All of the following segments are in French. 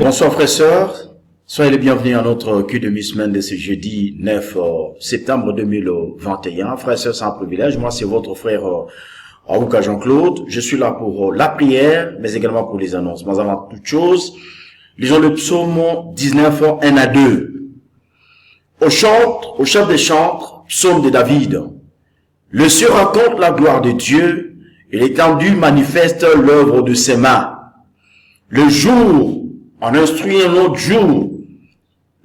Bonsoir frères et sœurs, soyez les bienvenus à notre culte de mi-semaine de ce jeudi 9 septembre 2021. Frères et sœurs, c'est un privilège. Moi, c'est votre frère Aouka Jean-Claude. Je suis là pour la prière, mais également pour les annonces. Mais avant toute chose, lisons le psaume 19, 1 à 2. Au chant des chantres, psaume de David. Le ciel raconte la gloire de Dieu et l'étendue manifeste l'œuvre de ses mains. Le jour en instruit un autre jour,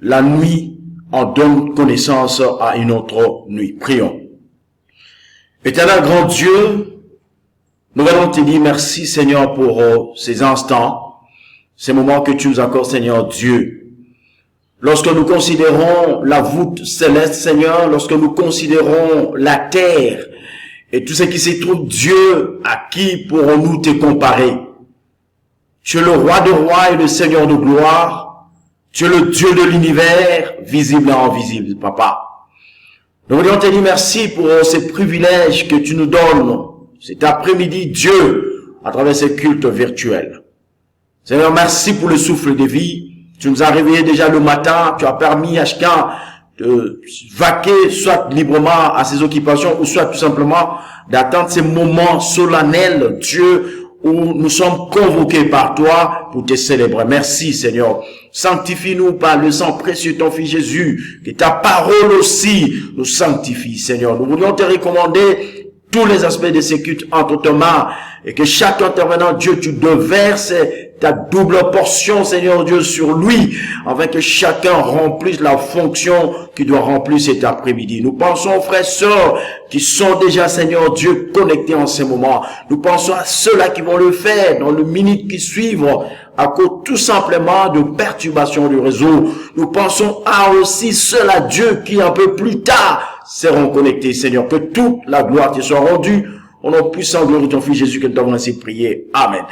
la nuit en donne connaissance à une autre nuit. Prions. Éternel grand Dieu, nous allons te dire merci Seigneur pour ces instants, ces moments que tu nous accordes Seigneur Dieu. Lorsque nous considérons la voûte céleste Seigneur, lorsque nous considérons la terre et tout ce qui s'y trouve, Dieu, à qui pourrons-nous te comparer? Tu es le roi de rois et le Seigneur de gloire. Tu es le Dieu de l'univers, visible et invisible, Papa. Nous voulons te dire merci pour ces privilèges que tu nous donnes cet après-midi, Dieu, à travers ces cultes virtuels. Seigneur, merci pour le souffle de vie. Tu nous as réveillés déjà le matin. Tu as permis à chacun de vaquer soit librement à ses occupations ou soit tout simplement d'attendre ces moments solennels, Dieu, où nous sommes convoqués par toi pour te célébrer. Merci Seigneur. Sanctifie-nous par le sang précieux de ton Fils Jésus, que ta parole aussi nous sanctifie Seigneur. Nous voulions te recommander tous les aspects de ces cultes entre tes mains et que chaque intervenant, Dieu, tu déverses ta double portion, Seigneur Dieu, sur lui, afin que chacun remplisse la fonction qu'il doit remplir cet après-midi. Nous pensons aux frères et sœurs qui sont déjà, Seigneur Dieu, connectés en ces moments. Nous pensons à ceux-là qui vont le faire dans les minutes qui suivent, à cause tout simplement de perturbations du réseau. Nous pensons à aussi ceux-là, Dieu, qui un peu plus tard seront connectés, Seigneur. Que toute la gloire te soit rendue. Au nom puissant de ton Fils Jésus que nous avons ainsi prié. Amen.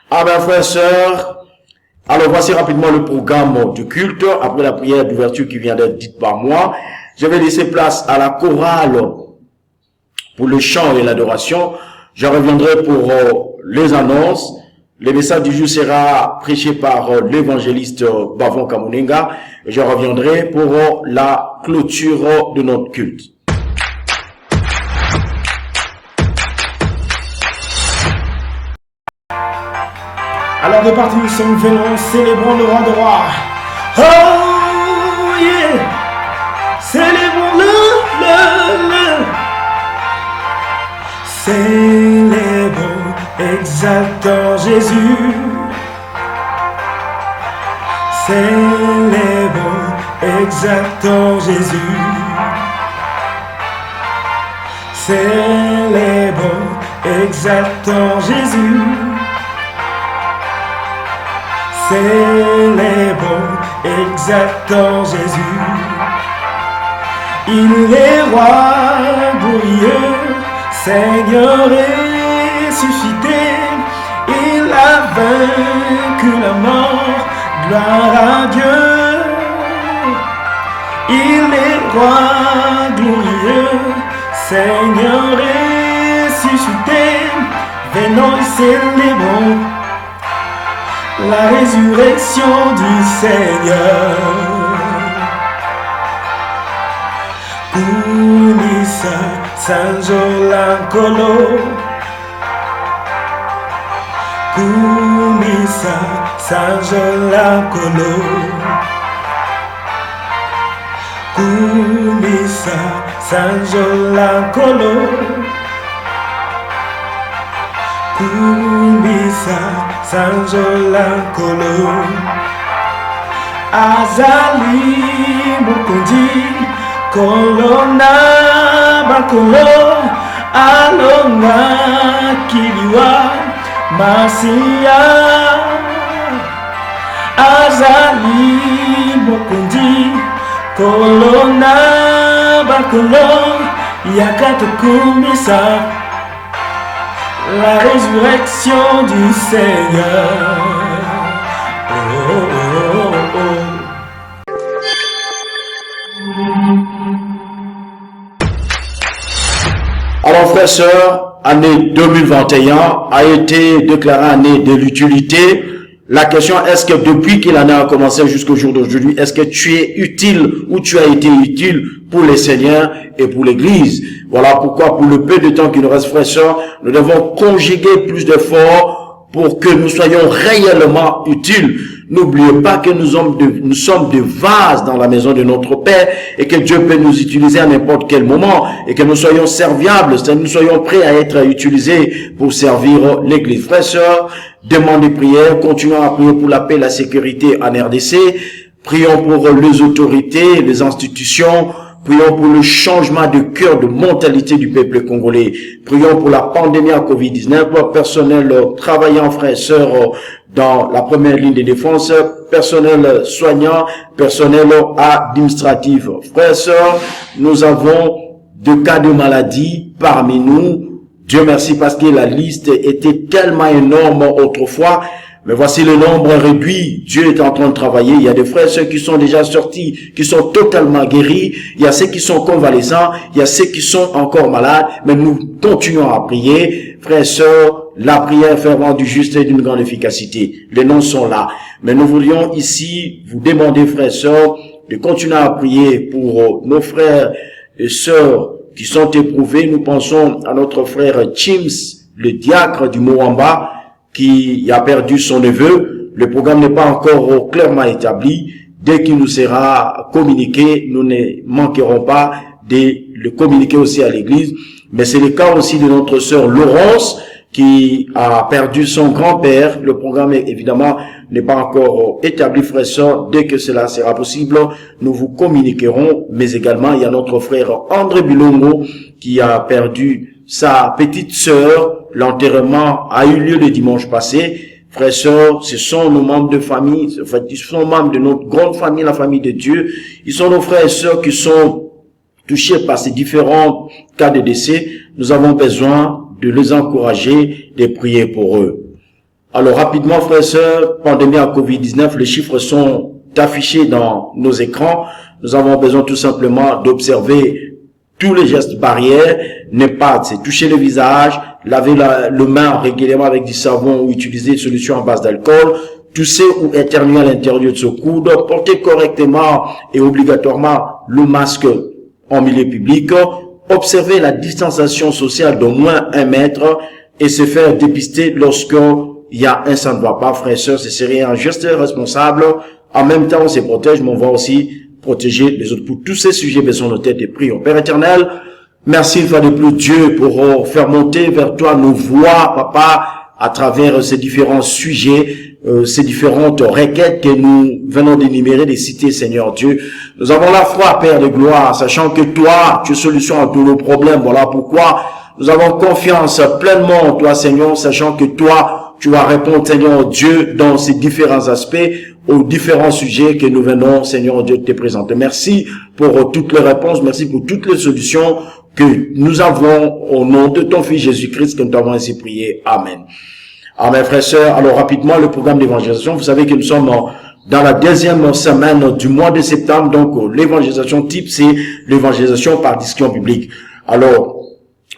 Amen, frères et sœurs. Alors, voici rapidement le programme du culte. Après la prière d'ouverture qui vient d'être dite par moi, je vais laisser place à la chorale pour le chant et l'adoration. Je reviendrai pour les annonces. Le message du jour sera prêché par l'évangéliste Bavon Kamunenga. Et je reviendrai pour la clôture de notre culte. Alors de partout nous sommes venus, célébrons le roi de rois. Oh yeah, célébrons le. Célébrons, exaltons Jésus. Célébrons, exaltons Jésus. Célébrons, exaltons Jésus. Célébrons, exaltons Jésus. Il est roi glorieux, Seigneur ressuscité. Il a vaincu la mort, gloire à Dieu. Il est roi glorieux, Seigneur ressuscité. Venons et célébrons la résurrection du Seigneur. Kunisa Sanjolankolo. Kunisa Sanjolankolo. Kunisa Sanjolankolo. Kunisa Sanjolankolo. Azali Mokondi Kolona Bakolo Alonga Kiliwa Masia. Azali Mokondi Kolona Bakolo Yakatokumisa. La résurrection du Seigneur. Oh, oh, oh, oh. Alors frères et sœurs, année 2021 a été déclarée année de l'utilité La question, est-ce que depuis que l'année a commencé jusqu'au jour d'aujourd'hui, est-ce que tu es utile ou tu as été utile pour les Seigneurs et pour l'Église? Voilà pourquoi, pour le peu de temps qu'il nous reste, frères et sœurs, nous devons conjuguer plus d'efforts pour que nous soyons réellement utiles. N'oubliez pas que nous sommes des vases dans la maison de notre Père et que Dieu peut nous utiliser à n'importe quel moment et que nous soyons serviables, que nous soyons prêts à être utilisés pour servir l'Église. Frères et sœurs, demandez prière, continuons à prier pour la paix et la sécurité en RDC, prions pour les autorités, les institutions, prions pour le changement de cœur, de mentalité du peuple congolais. Prions pour la pandémie à Covid-19, personnel travaillant, frères et sœurs, dans la première ligne de défense, personnel soignant, personnel administratif. Frères et sœurs, nous avons deux cas de maladie parmi nous. Dieu merci parce que la liste était tellement énorme autrefois. Mais voici le nombre réduit. Dieu est en train de travailler. Il y a des frères et sœurs qui sont déjà sortis, qui sont totalement guéris. Il y a ceux qui sont convalescents. Il y a ceux qui sont encore malades. Mais nous continuons à prier. Frères et sœurs, la prière fervente du juste est d'une grande efficacité. Les noms sont là. Mais nous voulions ici vous demander, frères et sœurs, de continuer à prier pour nos frères et sœurs qui sont éprouvés. Nous pensons à notre frère Chims, le diacre du Moamba, qui a perdu son neveu. Le programme n'est pas encore clairement établi. Dès qu'il nous sera communiqué, nous ne manquerons pas de le communiquer aussi à l'église. Mais c'est le cas aussi de notre sœur Laurence, qui a perdu son grand-père. Le programme, évidemment, n'est pas encore établi, frères et sœurs. Dès que cela sera possible, nous vous communiquerons. Mais également, il y a notre frère André Bilongo, qui a perdu sa petite sœur. L'enterrement a eu lieu le dimanche passé. Frères et sœurs, ce sont nos membres de famille, en fait, ils sont membres de notre grande famille, la famille de Dieu. Ils sont nos frères et sœurs qui sont touchés par ces différents cas de décès. Nous avons besoin de les encourager, de prier pour eux. Alors rapidement, frères et sœurs, pandémie à Covid-19, les chiffres sont affichés dans nos écrans. Nous avons besoin tout simplement d'observer tous les gestes barrières, ne pas toucher le visage, laver le main régulièrement avec du savon ou utiliser une solution à base d'alcool, tousser ou éternuer à l'intérieur de ce coude, porter correctement et obligatoirement le masque en milieu public, observer la distanciation sociale d'au moins 1 mètre et se faire dépister lorsqu'il y a un ça ne va pas, frères et sœurs, ce serait un geste responsable. En même temps, on se protège, mais on va aussi protéger les autres. Pour tous ces sujets, baissons nos têtes et prions. Père éternel, merci une fois de plus, Dieu, pour faire monter vers toi nos voix, Papa, à travers ces différents sujets, ces différentes requêtes que nous venons d'énumérer, de citer, Seigneur Dieu. Nous avons la foi, Père de gloire, sachant que toi, tu es solution à tous nos problèmes. Voilà pourquoi nous avons confiance pleinement en toi, Seigneur, sachant que toi, tu vas répondre, Seigneur Dieu, dans ces différents aspects, aux différents sujets que nous venons, Seigneur Dieu, te présenter. Merci pour toutes les réponses, merci pour toutes les solutions que nous avons au nom de ton Fils Jésus-Christ que nous t'avons ainsi prié. Amen. Amen, frères et sœurs. Alors, rapidement, le programme d'évangélisation. Vous savez que nous sommes dans la 2e semaine du mois de septembre. Donc, l'évangélisation type, c'est l'évangélisation par discussion biblique. Alors,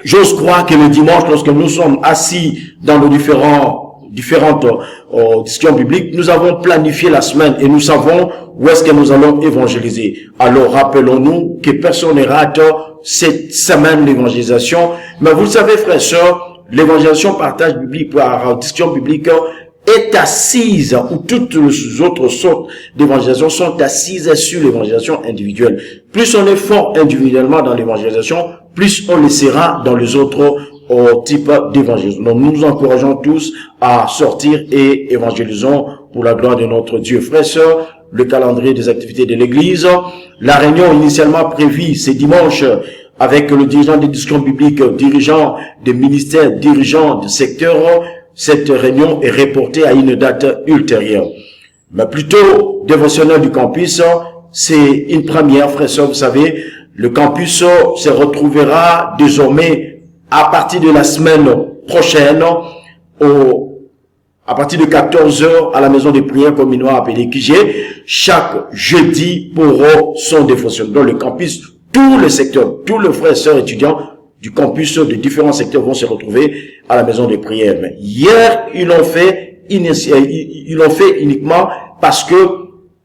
j'ose croire que le dimanche, lorsque nous sommes assis dans nos différentes discussions bibliques, nous avons planifié la semaine et nous savons où est-ce que nous allons évangéliser. Alors, rappelons-nous que personne ne rate cette semaine d'évangélisation. Mais vous savez, frères et sœurs, l'évangélisation partage biblique par discussion biblique est assise, ou toutes les autres sortes d'évangélisation sont assises sur l'évangélisation individuelle. Plus on est fort individuellement dans l'évangélisation, plus on le sera dans les autres types d'évangélisation. Donc nous nous encourageons tous à sortir et évangélisons pour la gloire de notre Dieu. Frères et sœurs, le calendrier des activités de l'Église, la réunion initialement prévue c'est dimanche avec le dirigeant des discussions bibliques, dirigeant des ministères, dirigeant du secteur. Cette réunion est reportée à une date ultérieure. Mais plutôt, dévotionnel du campus, c'est une première, frères et sœurs, vous savez, le campus se retrouvera désormais à partir de la semaine prochaine, à partir de 14h à la maison des prières communément appelée QG, chaque jeudi pour son dévotionnel. Dans le campus, tous les secteurs, tous les frères et sœurs étudiants du campus de différents secteurs vont se retrouver à la maison des prières. Mais hier, ils l'ont fait ils l'ont fait uniquement parce que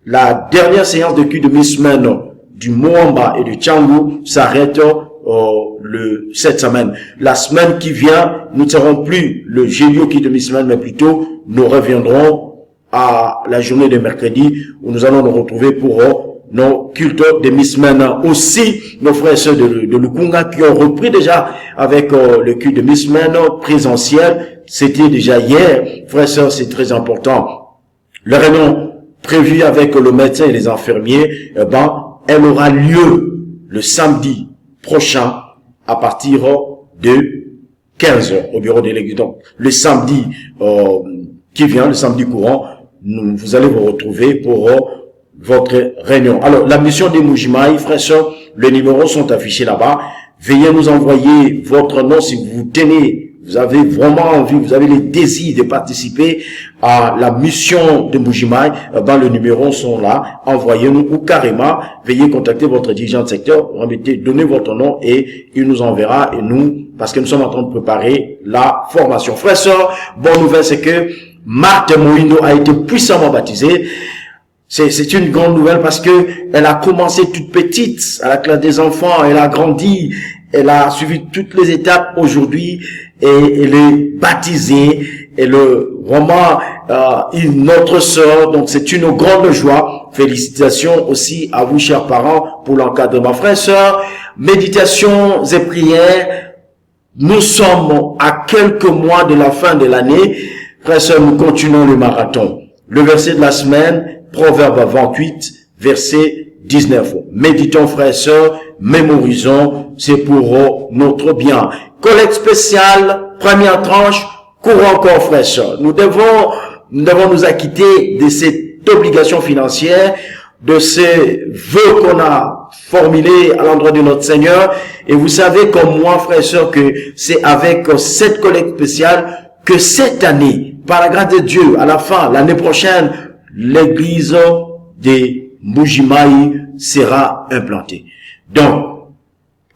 la dernière séance de culte de mi-semaine du Moamba et du Tchangou s'arrête cette semaine. La semaine qui vient, nous ne serons plus le jeudi au culte de mi-semaine, mais plutôt nous reviendrons à la journée de mercredi où nous allons nous retrouver pour nos cultes de mi-semaine. Aussi, nos frères et sœurs de Lukunga qui ont repris déjà avec le culte de mi-semaine présentiel. C'était déjà hier. Frères et sœurs, c'est très important. Le réunion prévue avec le médecin et les infirmiers, elle aura lieu le samedi prochain à partir de 15h au bureau de l'église. Donc, le samedi qui vient, le samedi courant, vous allez vous retrouver pour votre réunion. Alors, la mission des Mbuji-Mayi, frères et sœurs, les numéros sont affichés là-bas. Veuillez nous envoyer votre nom si vous tenez, vous avez vraiment envie, vous avez le désir de participer à la mission de Mbuji-Mayi. Les numéros sont là. Envoyez-nous ou carrément, veuillez contacter votre dirigeant de secteur, donnez votre nom et il nous enverra et nous, parce que nous sommes en train de préparer la formation. Frères et sœurs, bonne nouvelle, c'est que Marthe Moïno a été puissamment baptisée. C'est une grande nouvelle parce que elle a commencé toute petite à la classe des enfants, elle a grandi, elle a suivi toutes les étapes aujourd'hui et elle est baptisée, elle est vraiment notre sœur, donc c'est une grande joie. Félicitations aussi à vous, chers parents, pour l'encadrement. Frères et sœurs, méditations et prières, nous sommes à quelques mois de la fin de l'année. Frères et sœurs, nous continuons le marathon. Le verset de la semaine, Proverbe 28, verset 19. Méditons, frères et sœurs, mémorisons, c'est pour notre bien. Collecte spéciale, première tranche, courons encore, frères et sœurs. Nous devons nous acquitter de cette obligation financière, de ces vœux qu'on a formulés à l'endroit de notre Seigneur. Et vous savez comme moi, frères et sœurs, que c'est avec cette collecte spéciale que cette année, par la grâce de Dieu, à la fin, l'année prochaine, l'église des Mbuji-Mayi sera implantée. Donc,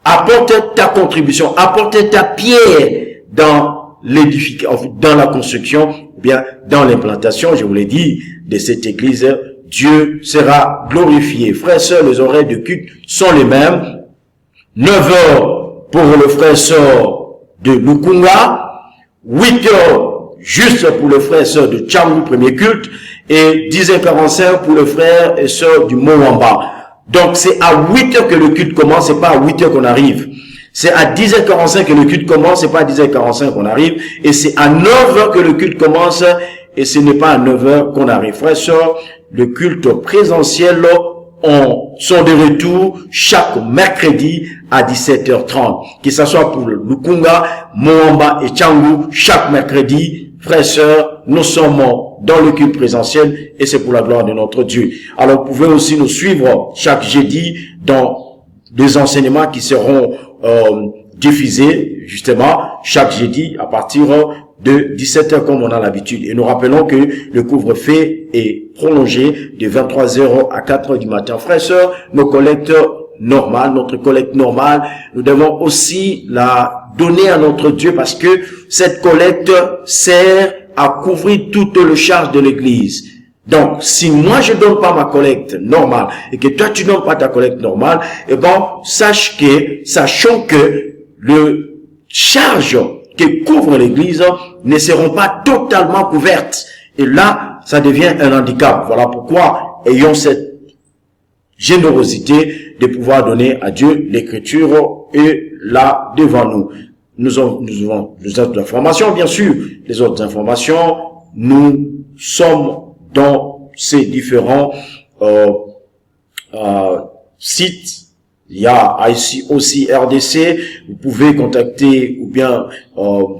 apporte ta contribution, apporte ta pierre dans l'édification, dans la construction, ou bien dans l'implantation, je vous l'ai dit, de cette église. Dieu sera glorifié. Frères et sœurs, les horaires de culte sont les mêmes. 9 heures pour le frère et sœur de Lukunga, 8 heures juste pour le frère et sœur de Tchangou, premier culte, et 10h45 pour le frère et sœur du Moamba. Donc c'est à 8h que le culte commence, c'est pas à 8h qu'on arrive. C'est à 10h45 que le culte commence, c'est pas à 10h45 qu'on arrive. Et c'est à 9h que le culte commence, et ce n'est pas à 9h qu'on arrive. Frères et sœurs, le culte présentiel sont de retour chaque mercredi à 17h30. Que ce soit pour le Lukunga, Moamba et Tchangou, chaque mercredi. Frères et sœurs, nous sommes dans le culte présentiel et c'est pour la gloire de notre Dieu. Alors, vous pouvez aussi nous suivre chaque jeudi dans des enseignements qui seront diffusés, justement, chaque jeudi à partir de 17h comme on a l'habitude. Et nous rappelons que le couvre-feu est prolongé de 23h à 4h du matin. Frères et sœurs, nos collectes normales, notre collecte normale, nous devons aussi la donner à notre Dieu parce que cette collecte sert à couvrir toute le charge de l'église. Donc, si moi je donne pas ma collecte normale et que toi tu donnes pas ta collecte normale, sachons que le charge que couvre l'église ne seront pas totalement couvertes. Et là, ça devient un handicap. Voilà pourquoi ayons cette générosité de pouvoir donner à Dieu. L'écriture est là devant nous. Nous avons les autres informations, bien sûr. Les autres informations, nous sommes dans ces différents sites. Il y a ici aussi RDC. Vous pouvez contacter ou bien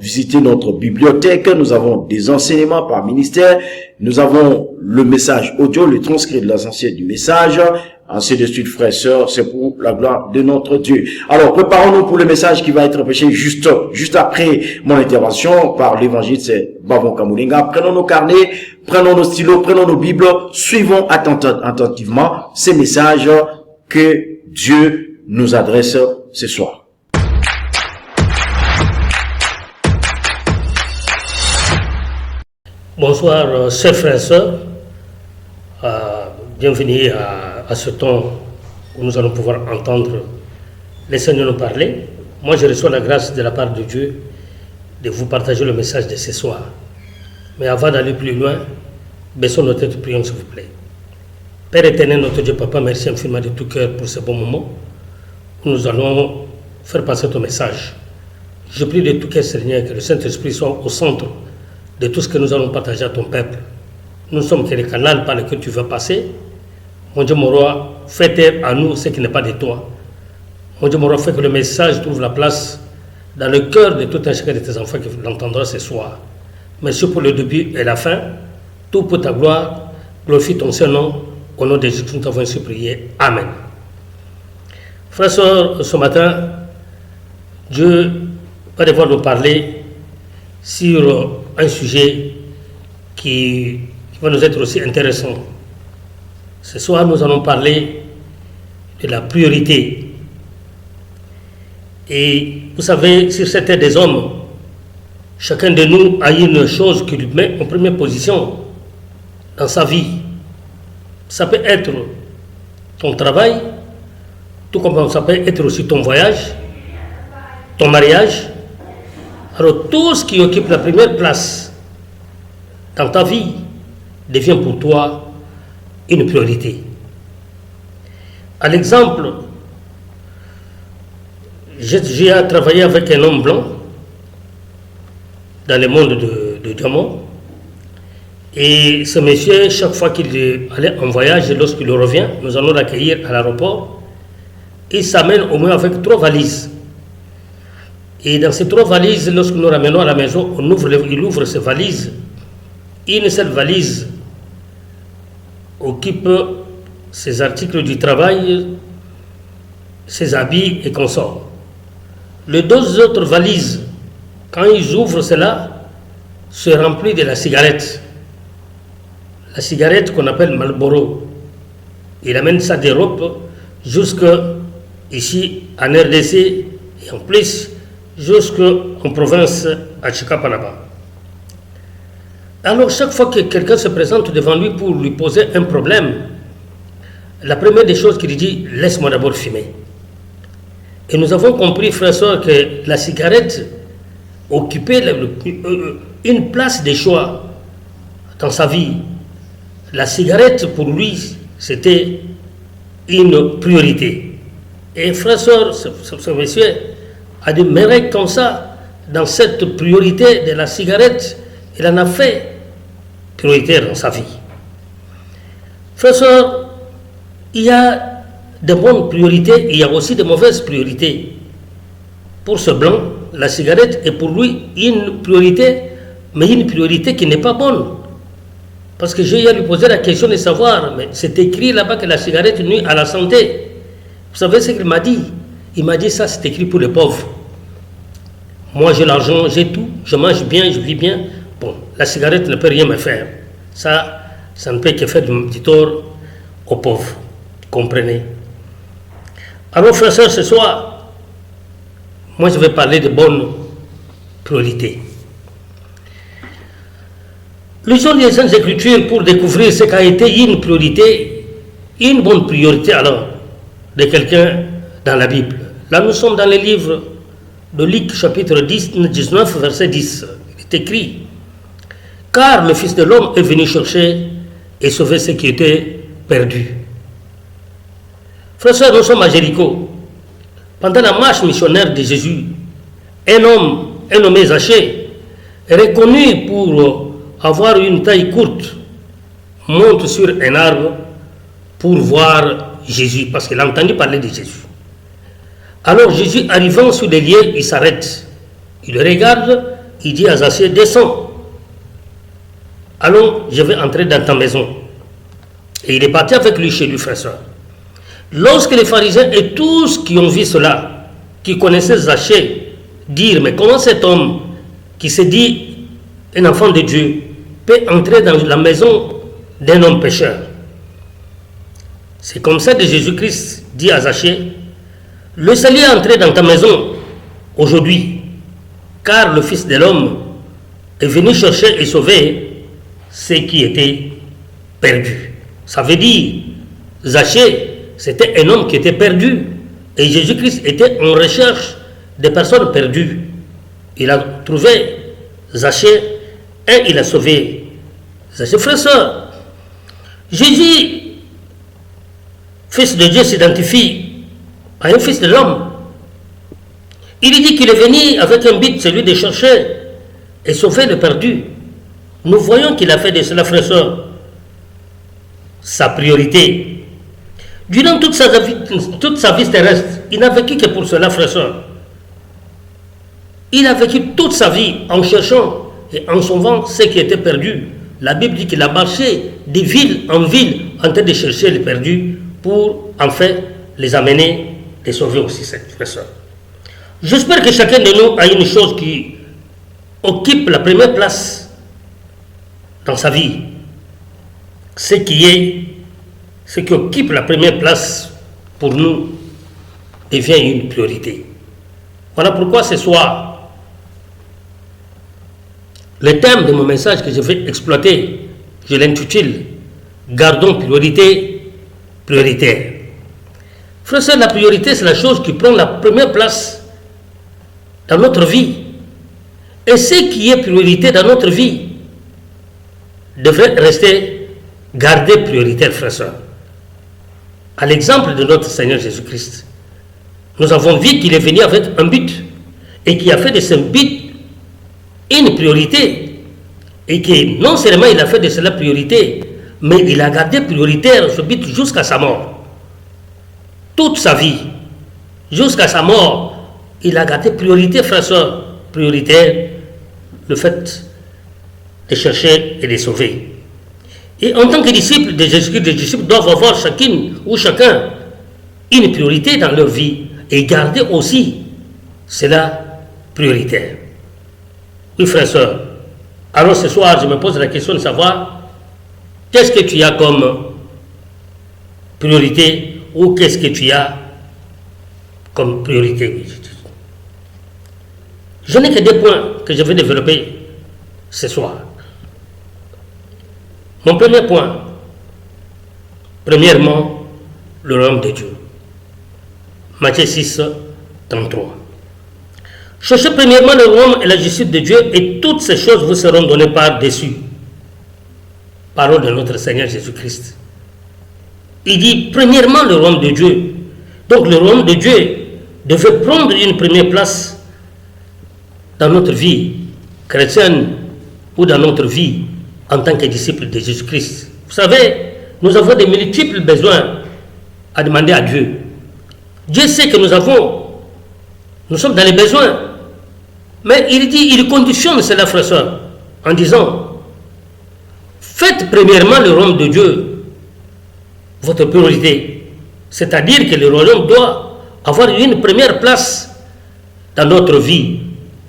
visiter notre bibliothèque. Nous avons des enseignements par ministère. Nous avons le message audio, le transcrit de l'essentiel du message. Ainsi de suite, frères et sœurs, c'est pour la gloire de notre Dieu. Alors, préparons-nous pour le message qui va être prêché juste après mon intervention par l'évangile, c'est Bavon Kamoulinga. Prenons nos carnets, prenons nos stylos, prenons nos bibles, suivons attentivement ces messages que Dieu nous adresse ce soir. Bonsoir, chers frères et sœurs. Bienvenue à ce temps où nous allons pouvoir entendre les Seigneurs nous parler. Moi, je reçois la grâce de la part de Dieu de vous partager le message de ce soir. Mais avant d'aller plus loin, baissons nos têtes, prions s'il vous plaît. Père éternel, notre Dieu, Papa, merci infiniment de tout cœur pour ce bon moment où nous allons faire passer ton message. Je prie de tout cœur, Seigneur, que le Saint-Esprit soit au centre de tout ce que nous allons partager à ton peuple. Nous sommes que les canaux par lesquels tu veux passer. Mon Dieu, mon roi, fais taire à nous ce qui n'est pas de toi. Mon Dieu, mon roi, fais que le message trouve la place dans le cœur de tout un chacun de tes enfants qui l'entendra ce soir. Merci pour le début et la fin. Tout pour ta gloire. Glorifie ton Saint-Nom. Au nom de Jésus, nous t'avons ainsi prié. Amen. Frères et sœurs, ce matin, Dieu va devoir nous parler sur un sujet qui va nous être aussi intéressant. Ce soir, nous allons parler de la priorité. Et vous savez, sur cette terre des hommes, chacun de nous a une chose qui lui met en première position dans sa vie. Ça peut être ton travail, tout comme ça peut être aussi ton voyage, ton mariage. Alors tout ce qui occupe la première place dans ta vie devient pour toi une priorité. À l'exemple, j'ai travaillé avec un homme blanc dans le monde de diamants. Et ce monsieur, chaque fois qu'il allait en voyage, lorsqu'il revient, nous allons l'accueillir à l'aéroport. Il s'amène au moins avec 3 valises. Et dans ces 3 valises, lorsque nous ramenons à la maison, il ouvre ces valises. Une seule valise occupe ses articles du travail, ses habits et consorts. Les 2 autres valises, quand ils ouvrent cela, se remplissent de la cigarette. La cigarette qu'on appelle Marlboro. Il amène ça d'Europe jusqu'ici en RDC et en plus jusqu'en province à Chicapanaba. Alors chaque fois que quelqu'un se présente devant lui pour lui poser un problème, la première des choses qu'il dit, laisse-moi d'abord fumer. Et nous avons compris, frères et sœurs, que la cigarette occupait une place de choix dans sa vie. La cigarette, pour lui, c'était une priorité. Et frère et sœur, ce monsieur a des mérites comme ça. Dans cette priorité de la cigarette, il en a fait prioritaire dans sa vie. Frère et sœur, il y a de bonnes priorités et il y a aussi de mauvaises priorités. Pour ce blanc, la cigarette est pour lui une priorité, mais une priorité qui n'est pas bonne. Parce que j'ai eu à lui poser la question de savoir, mais c'est écrit là-bas que la cigarette nuit à la santé. Vous savez ce qu'il m'a dit? Il m'a dit ça, c'est écrit pour les pauvres. Moi j'ai l'argent, j'ai tout, je mange bien, je vis bien. Bon, la cigarette ne peut rien me faire. Ça ne peut que faire du tort aux pauvres. Comprenez? Alors frères et sœurs, ce soir, moi je vais parler de bonnes priorités. Lisons les Saintes Écritures pour découvrir ce qu'a été une priorité, une bonne priorité alors de quelqu'un dans la Bible. Là nous sommes dans le livre de Luc chapitre 19 verset 10. Il est écrit: car le Fils de l'homme est venu chercher et sauver ceux qui étaient perdus. Frères et sœurs, nous sommes à Jéricho. Pendant la marche missionnaire de Jésus, un homme, un nommé Zachée, reconnu pour avoir une taille courte, monte sur un arbre pour voir Jésus, parce qu'il a entendu parler de Jésus. Alors Jésus, arrivant sur les lieux, il s'arrête. Il le regarde, il dit à Zachée: descends. Allons, je vais entrer dans ta maison. Et il est parti avec lui chez lui, frère et sœur. Lorsque les pharisiens et tous qui ont vu cela, qui connaissaient Zachée, dirent: mais comment cet homme qui se dit un enfant de Dieu peut entrer dans la maison d'un homme pécheur? C'est comme ça que Jésus-Christ dit à Zachée: le salut est entré dans ta maison aujourd'hui, car le Fils de l'homme est venu chercher et sauver ce qui était perdu. Ça veut dire, Zachée, c'était un homme qui était perdu. Et Jésus-Christ était en recherche des personnes perdues. Il a trouvé Zachée et il a sauvé Zachée. Frères et sœurs, Jésus, fils de Dieu, s'identifie à un fils de l'homme. Il dit qu'il est venu avec un but, celui de chercher et sauver le perdu. Nous voyons qu'il a fait de cela, frères et sœurs, sa priorité. Durant toute sa vie terrestre, il n'a vécu que pour cela, frères et sœurs. Il a vécu toute sa vie en cherchant et en sauvant ce qui était perdu. La Bible dit qu'il a marché de ville en ville en train de chercher les perdus pour en fait les amener, les sauver aussi, frères et sœurs. J'espère que chacun de nous a une chose qui occupe la première place dans sa vie. Ce qui occupe la première place pour nous devient une priorité. Voilà pourquoi ce soir, le thème de mon message que je vais exploiter, je l'intitule « Gardons priorité prioritaire ». Frère, c'est la priorité, c'est la chose qui prend la première place dans notre vie. Et ce qui est priorité dans notre vie devrait rester gardé prioritaire, frère et sœur. À l'exemple de notre Seigneur Jésus-Christ, nous avons vu qu'il est venu avec un but et qui a fait de ce but une priorité. Et que non seulement il a fait de cela priorité, mais il a gardé prioritaire ce but jusqu'à sa mort. Toute sa vie, jusqu'à sa mort, il a gardé priorité, frère et sœur, prioritaire, le fait de chercher et de sauver. Et en tant que disciples de Jésus-Christ, les disciples doivent avoir chacune ou chacun une priorité dans leur vie et garder aussi cela prioritaire. Oui, frère et sœur. Alors ce soir, je me pose la question de savoir qu'est-ce que tu as comme priorité ou qu'est-ce que tu as comme priorité. Je n'ai que deux points que je vais développer ce soir. Mon premier point, premièrement, le royaume de Dieu. Matthieu 6, 33. Cherchez premièrement le royaume et la justice de Dieu et toutes ces choses vous seront données par-dessus. Parole de notre Seigneur Jésus-Christ. Il dit premièrement le royaume de Dieu. Donc le royaume de Dieu devait prendre une première place dans notre vie chrétienne ou dans notre vie en tant que disciples de Jésus-Christ. Vous savez, nous avons de multiples besoins à demander à Dieu. Dieu sait que nous sommes dans les besoins. Mais il conditionne cela, frère et sœur, en disant, faites premièrement le royaume de Dieu votre priorité. C'est-à-dire que le royaume doit avoir une première place dans notre vie.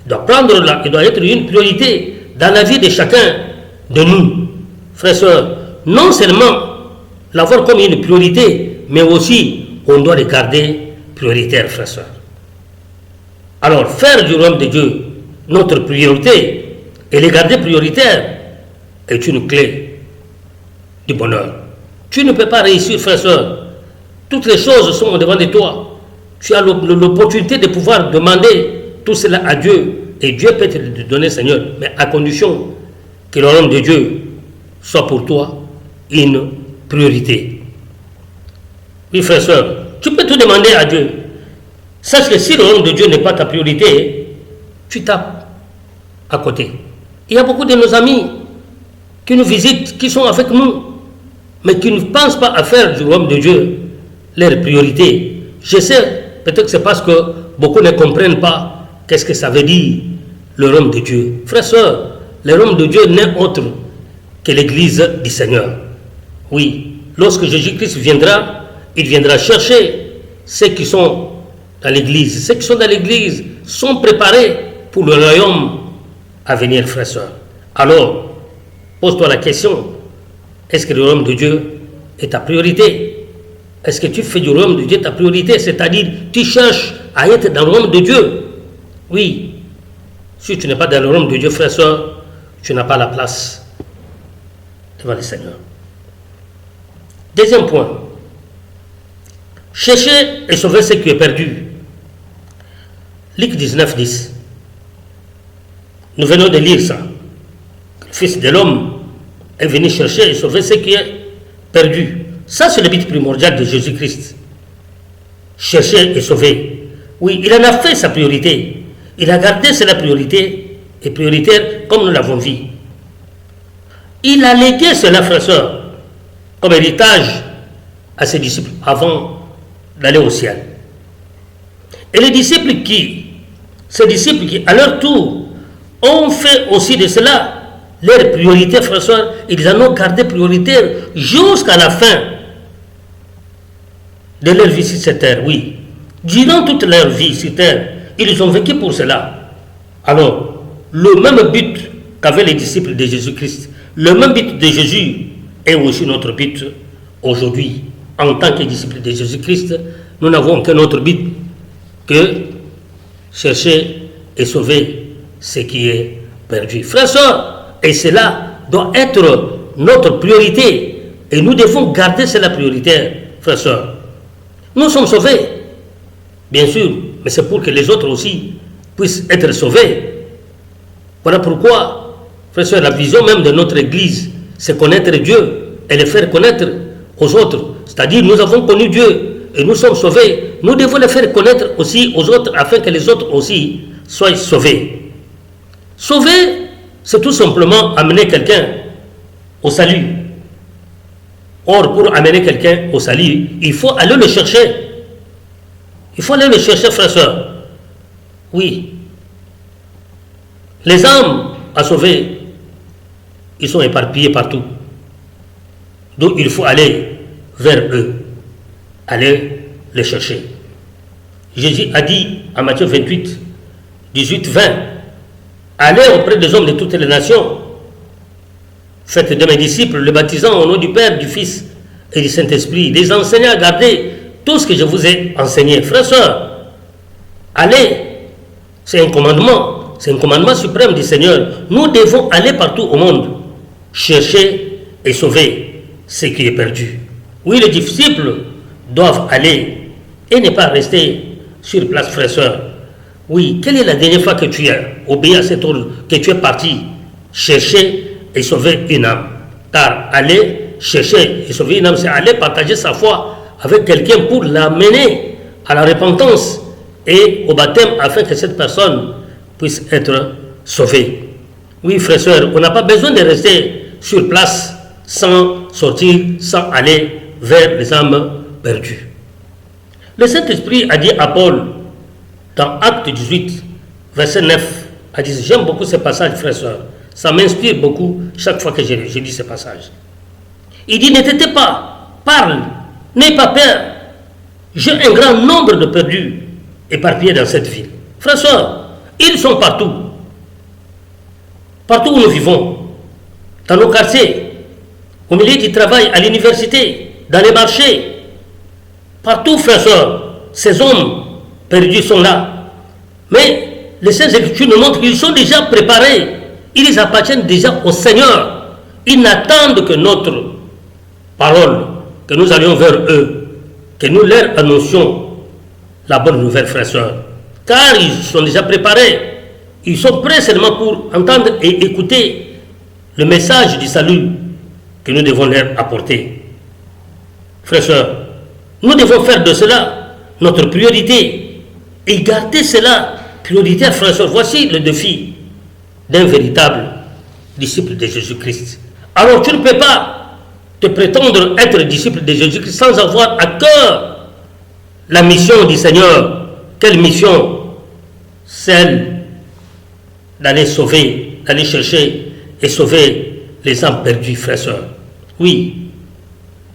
Il doit être une priorité dans la vie de chacun de nous, frères et sœurs. Non seulement l'avoir comme une priorité, mais aussi on doit le garder prioritaire, frères et sœurs. Alors, faire du royaume de Dieu notre priorité et le garder prioritaire est une clé du bonheur. Tu ne peux pas réussir, frère et sœur. Toutes les choses sont au devant de toi. Tu as l'opportunité de pouvoir demander tout cela à Dieu. Et Dieu peut te le donner, Seigneur, mais à condition que le royaume de Dieu soit pour toi une priorité. Oui, frère et sœur, tu peux tout demander à Dieu. Sache que si le royaume de Dieu n'est pas ta priorité, tu tapes à côté. Il y a beaucoup de nos amis qui nous visitent, qui sont avec nous, mais qui ne pensent pas à faire du royaume de Dieu leur priorité. Je sais, peut-être que c'est parce que beaucoup ne comprennent pas qu'est-ce que ça veut dire le royaume de Dieu. Frères et sœurs, le royaume de Dieu n'est autre que l'église du Seigneur. Oui, lorsque Jésus-Christ viendra, il viendra chercher ceux qui sont dans l'église. Ceux qui sont dans l'église sont préparés pour le royaume à venir, frères et sœurs. Alors, pose-toi la question, est-ce que le royaume de Dieu est ta priorité? Est-ce que tu fais du royaume de Dieu ta priorité? C'est-à-dire, tu cherches à être dans le royaume de Dieu. Oui, si tu n'es pas dans le royaume de Dieu, frère et sœur, tu n'as pas la place devant le Seigneur. Deuxième point. Chercher et sauver ce qui est perdu. Luc 19, 10. Nous venons de lire ça. Le Fils de l'homme est venu chercher et sauver ce qui est perdu. Ça, c'est le but primordial de Jésus-Christ. Chercher et sauver. Oui, il en a fait sa priorité. Il a gardé cela priorité et prioritaire comme nous l'avons vu. Il a légué cela, frères et sœurs, comme héritage à ses disciples avant d'aller au ciel. Et les disciples ces disciples qui, à leur tour, ont fait aussi de cela leur priorité, frères et sœurs, ils en ont gardé prioritaire jusqu'à la fin de leur vie sur cette terre, oui. Durant toute leur vie sur terre, ils ont vécu pour cela. Alors, le même but qu'avaient les disciples de Jésus-Christ, le même but de Jésus est aussi notre but aujourd'hui. En tant que disciples de Jésus-Christ, nous n'avons qu'un autre but que chercher et sauver ce qui est perdu. Frères et sœurs, et cela doit être notre priorité. Et nous devons garder cela prioritaire, frères et sœurs. Nous sommes sauvés, bien sûr, mais c'est pour que les autres aussi puissent être sauvés. Voilà pourquoi, frères et sœurs, la vision même de notre Église, c'est connaître Dieu et le faire connaître aux autres. C'est-à-dire, nous avons connu Dieu et nous sommes sauvés. Nous devons le faire connaître aussi aux autres afin que les autres aussi soient sauvés. Sauver, c'est tout simplement amener quelqu'un au salut. Or, pour amener quelqu'un au salut, il faut aller le chercher. Il faut aller le chercher, frères et sœurs. Oui. Les âmes à sauver, ils sont éparpillés partout. Donc, il faut aller vers eux. Aller les chercher. Jésus a dit à Matthieu 28, 18, 20, allez auprès des hommes de toutes les nations, faites de mes disciples, le baptisant au nom du Père, du Fils et du Saint-Esprit, les enseignants à garder tout ce que je vous ai enseigné. Frères et sœurs, allez, c'est un commandement suprême du Seigneur. Nous devons aller partout au monde, chercher et sauver ce qui est perdu. Oui, les disciples doivent aller et ne pas rester sur place, frères et sœurs. Oui, quelle est la dernière fois que tu as obéi à cet ordre, que tu es parti chercher et sauver une âme? Car aller chercher et sauver une âme, c'est aller partager sa foi avec quelqu'un pour l'amener à la repentance et au baptême afin que cette personne puisse être sauvée. Oui, frères et sœurs, on n'a pas besoin de rester sur place sans sortir, sans aller vers les âmes perdues. Le Saint-Esprit a dit à Paul, dans Acte 18, verset 9, a dit, j'aime beaucoup ce passage, frères et sœurs. Ça m'inspire beaucoup chaque fois que je lis ce passage. Il dit, ne t'étais pas, parle, n'aie pas peur. J'ai un grand nombre de perdus éparpillés dans cette ville. Frères et sœurs, ils sont partout. Partout où nous vivons, dans nos quartiers, au milieu du travail, à l'université, dans les marchés. Partout, frères et sœurs, ces hommes perdus sont là. Mais les Saintes Écritures nous montrent qu'ils sont déjà préparés. Ils appartiennent déjà au Seigneur. Ils n'attendent que notre parole, que nous allions vers eux, que nous leur annoncions la bonne nouvelle, frères et sœurs. Car ils sont déjà préparés. Ils sont prêts seulement pour entendre et écouter le message du salut que nous devons leur apporter. Frères et sœurs, nous devons faire de cela notre priorité et garder cela prioritaire, frères et sœurs. Voici le défi d'un véritable disciple de Jésus-Christ. Alors tu ne peux pas te prétendre être disciple de Jésus-Christ sans avoir à cœur la mission du Seigneur. Quelle mission? Celle d'aller sauver, d'aller chercher et sauver les âmes perdues, frères et sœurs. Oui,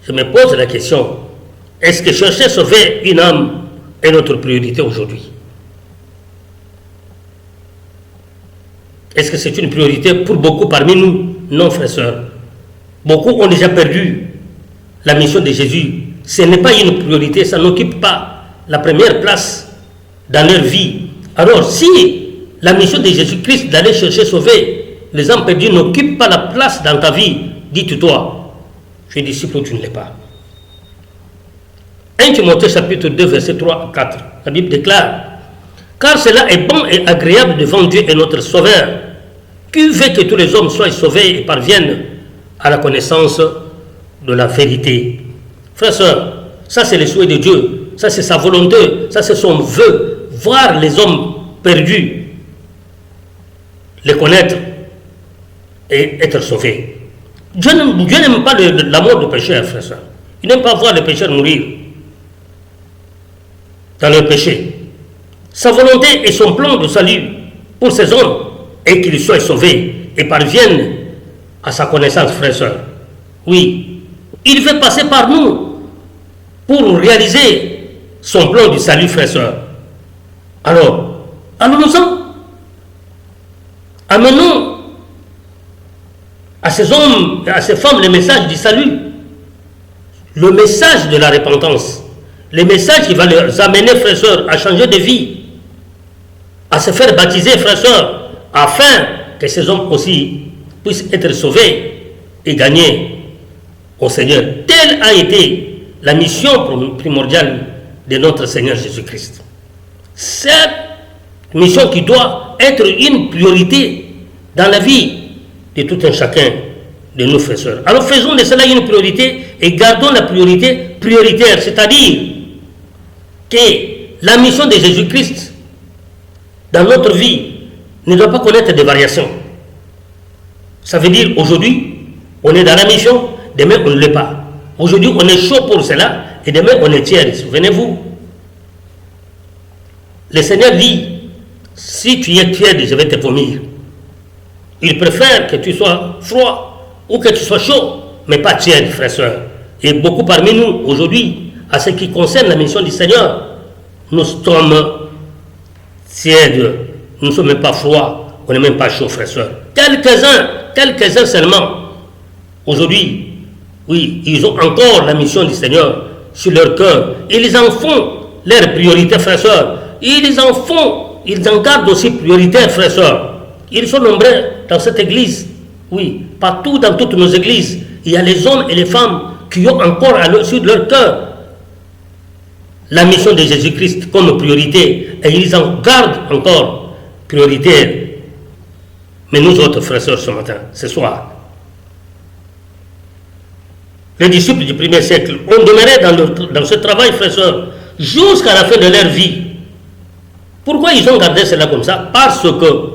je me pose la question, est-ce que chercher à sauver une âme est notre priorité aujourd'hui? Est-ce que c'est une priorité pour beaucoup parmi nous? Non, frères et sœurs. Beaucoup ont déjà perdu la mission de Jésus. Ce n'est pas une priorité, ça n'occupe pas la première place dans leur vie. Alors, si la mission de Jésus-Christ d'aller chercher, sauver les âmes perdues n'occupe pas la place dans ta vie, dites-toi, je suis disciple ou tu ne l'es pas. 1 Timothée chapitre 2, verset 3 à 4, la Bible déclare, car cela est bon et agréable devant Dieu et notre Sauveur, qui veut que tous les hommes soient sauvés et parviennent à la connaissance de la vérité. Frères et sœurs, ça c'est le souhait de Dieu, ça c'est sa volonté, ça c'est son vœu, voir les hommes perdus, les connaître et être sauvés. Dieu n'aime pas la mort du pécheur, frère et sœurs. Il n'aime pas voir le pécheur mourir dans le péché. Sa volonté et son plan de salut pour ces hommes est qu'ils soient sauvés et parviennent à sa connaissance, frères et sœurs. Oui, il veut passer par nous pour réaliser son plan du salut, frères et sœurs. Alors, allons-nous-en. Amenons à ces hommes et à ces femmes le message du salut, le message de la repentance, le message qui va les amener, frères et sœurs, à changer de vie, à se faire baptiser, frères et sœurs, afin que ces hommes aussi puissent être sauvés et gagner au Seigneur. Telle a été la mission primordiale de notre Seigneur Jésus-Christ. Cette mission qui doit être une priorité dans la vie de tout un chacun de nos frères et sœurs. Alors faisons de cela une priorité et gardons la priorité prioritaire, c'est-à-dire que la mission de Jésus-Christ dans notre vie ne doit pas connaître des variations. Ça veut dire aujourd'hui, on est dans la mission, demain on ne l'est pas. Aujourd'hui on est chaud pour cela et demain on est tiède. Souvenez-vous, le Seigneur dit, si tu es tiède, je vais te vomir. Il préfère que tu sois froid ou que tu sois chaud, mais pas tiède, frères et sœurs. Et beaucoup parmi nous, aujourd'hui, à ce qui concerne la mission du Seigneur, nous sommes tièdes, nous ne sommes même pas froids, on n'est même pas chaud, frères et sœurs. Quelques-uns seulement, aujourd'hui, oui, ils ont encore la mission du Seigneur sur leur cœur. Ils en font leur priorité, frères et sœurs. Ils en gardent aussi prioritaire, frères et sœurs. Ils sont nombreux dans cette église. Oui, partout dans toutes nos églises, il y a les hommes et les femmes qui ont encore sur leur cœur la mission de Jésus-Christ comme priorité et ils en gardent encore prioritaire. Mais nous autres, frères et sœurs, ce matin, ce soir, les disciples du premier siècle ont demeuré dans ce travail, frères et sœurs, jusqu'à la fin de leur vie. Pourquoi ils ont gardé cela comme ça? Parce que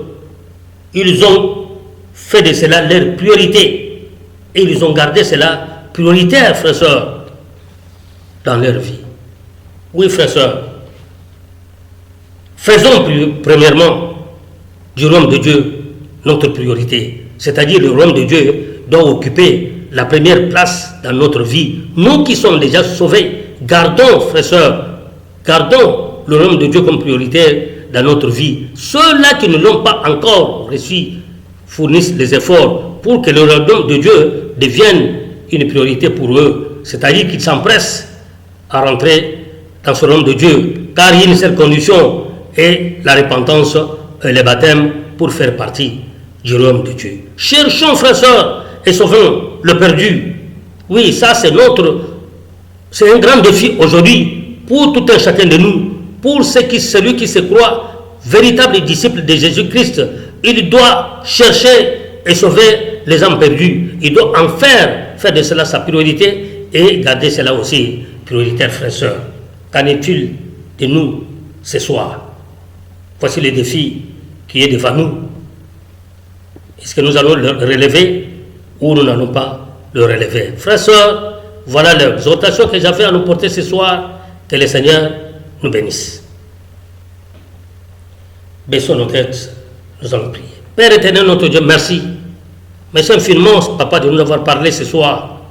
ils ont fait de cela leur priorité. Et ils ont gardé cela prioritaire, frères et sœurs, dans leur vie. Oui, frères et sœurs, faisons premièrement du royaume de Dieu notre priorité. C'est-à-dire le royaume de Dieu doit occuper la première place dans notre vie. Nous qui sommes déjà sauvés, gardons, frères et sœurs, gardons le royaume de Dieu comme prioritaire dans notre vie. Ceux-là qui ne l'ont pas encore reçu fournissent les efforts pour que le royaume de Dieu devienne une priorité pour eux. C'est-à-dire qu'ils s'empressent à rentrer dans ce royaume de Dieu, car il y a une seule condition, et la repentance et le baptême pour faire partie du royaume de Dieu. Cherchons, frères et sœurs, et sauvons le perdu. Oui, ça c'est un grand défi aujourd'hui pour tout un chacun de nous. Pour celui qui se croit véritable disciple de Jésus-Christ, il doit chercher et sauver les âmes perdues. Il doit en faire de cela sa priorité et garder cela aussi prioritaire, frères et sœurs. Qu'en est-il de nous ce soir? Voici le défi qui est devant nous. Est-ce que nous allons le relever ou nous n'allons pas le relever? Frères et sœurs, voilà l'exhortation que j'avais à nous porter ce soir. Que le Seigneur nous bénisse. Baissons nos têtes, nous allons prier. Père éternel, notre Dieu, merci. Merci infiniment, Papa, de nous avoir parlé ce soir.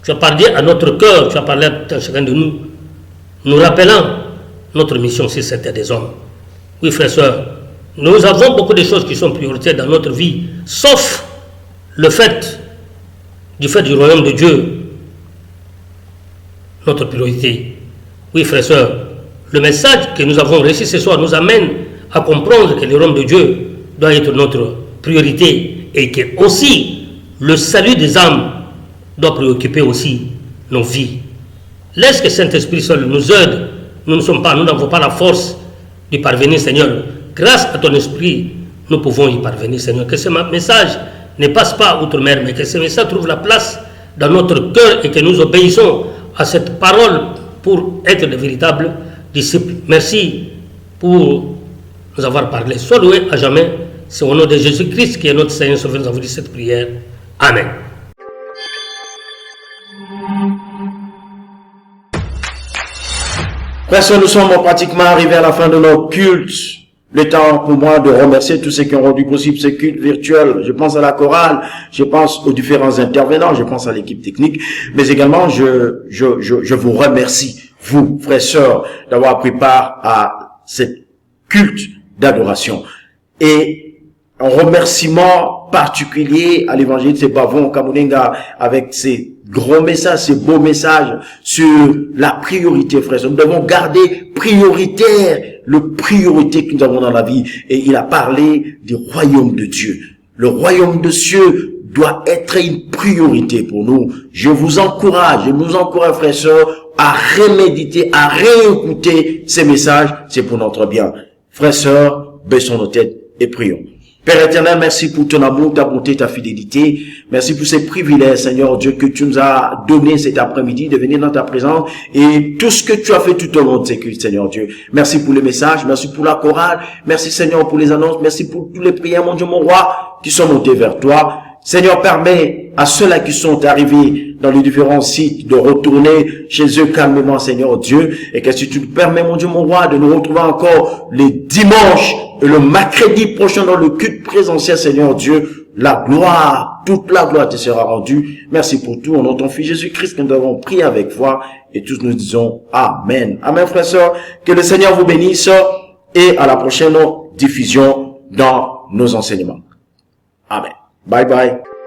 Tu as parlé à notre cœur, tu as parlé à chacun de nous, nous rappelant notre mission sur cette terre des hommes. Oui, frères et sœurs, nous avons beaucoup de choses qui sont prioritaires dans notre vie, sauf le fait du royaume de Dieu, notre priorité. Oui, frères et sœurs, le message que nous avons reçu ce soir nous amène à comprendre que le royaume de Dieu doit être notre priorité et que aussi le salut des âmes doit préoccuper aussi nos vies. Laisse que Saint-Esprit seul nous aide. Nous n'avons pas la force d'y parvenir, Seigneur. Grâce à ton esprit, nous pouvons y parvenir, Seigneur. Que ce message ne passe pas outre-mer, mais que ce message trouve la place dans notre cœur et que nous obéissons à cette parole pour être de véritables disciples. Merci pour nous avoir parlé. Sois loué à jamais. C'est au nom de Jésus-Christ qui est notre Seigneur Sauveur. Nous avons dit cette prière. Amen. Frères, nous sommes pratiquement arrivés à la fin de notre culte. Le temps pour moi de remercier tous ceux qui ont rendu possible ce culte virtuel. Je pense à la chorale, je pense aux différents intervenants, je pense à l'équipe technique, mais également je vous remercie, vous, frères, sœurs, d'avoir pris part à cette culte d'adoration. Et un remerciement particulier à l'évangéliste Bavon Kamunenga avec ses gros messages, ces beaux messages sur la priorité, frères. Nous devons garder prioritaire le priorité que nous avons dans la vie. Et il a parlé du royaume de Dieu. Le royaume de Dieu doit être une priorité pour nous. Je nous encourage, frères et sœurs, à reméditer, à réécouter ces messages. C'est pour notre bien. Frères et sœurs, baissons nos têtes et prions. Père éternel, merci pour ton amour, ta bonté, ta fidélité. Merci pour ces privilèges, Seigneur Dieu, que tu nous as donné cet après-midi de venir dans ta présence et tout ce que tu as fait tout au long de ces cultes, Seigneur Dieu. Merci pour les messages, merci pour la chorale, merci Seigneur pour les annonces, merci pour tous les prières, mon Dieu, mon roi, qui sont montés vers toi. Seigneur, permets à ceux-là qui sont arrivés dans les différents sites de retourner chez eux calmement, Seigneur Dieu, et que si tu nous permets, mon Dieu, mon roi, de nous retrouver encore les dimanches et le mercredi prochain dans le culte présentiel, Seigneur Dieu, la gloire, toute la gloire te sera rendue. Merci pour tout. Au nom de ton Fils Jésus-Christ que nous avons prié avec foi et tous nous disons Amen. Amen, frères et sœurs. Que le Seigneur vous bénisse et à la prochaine diffusion dans nos enseignements. Amen. Bye bye.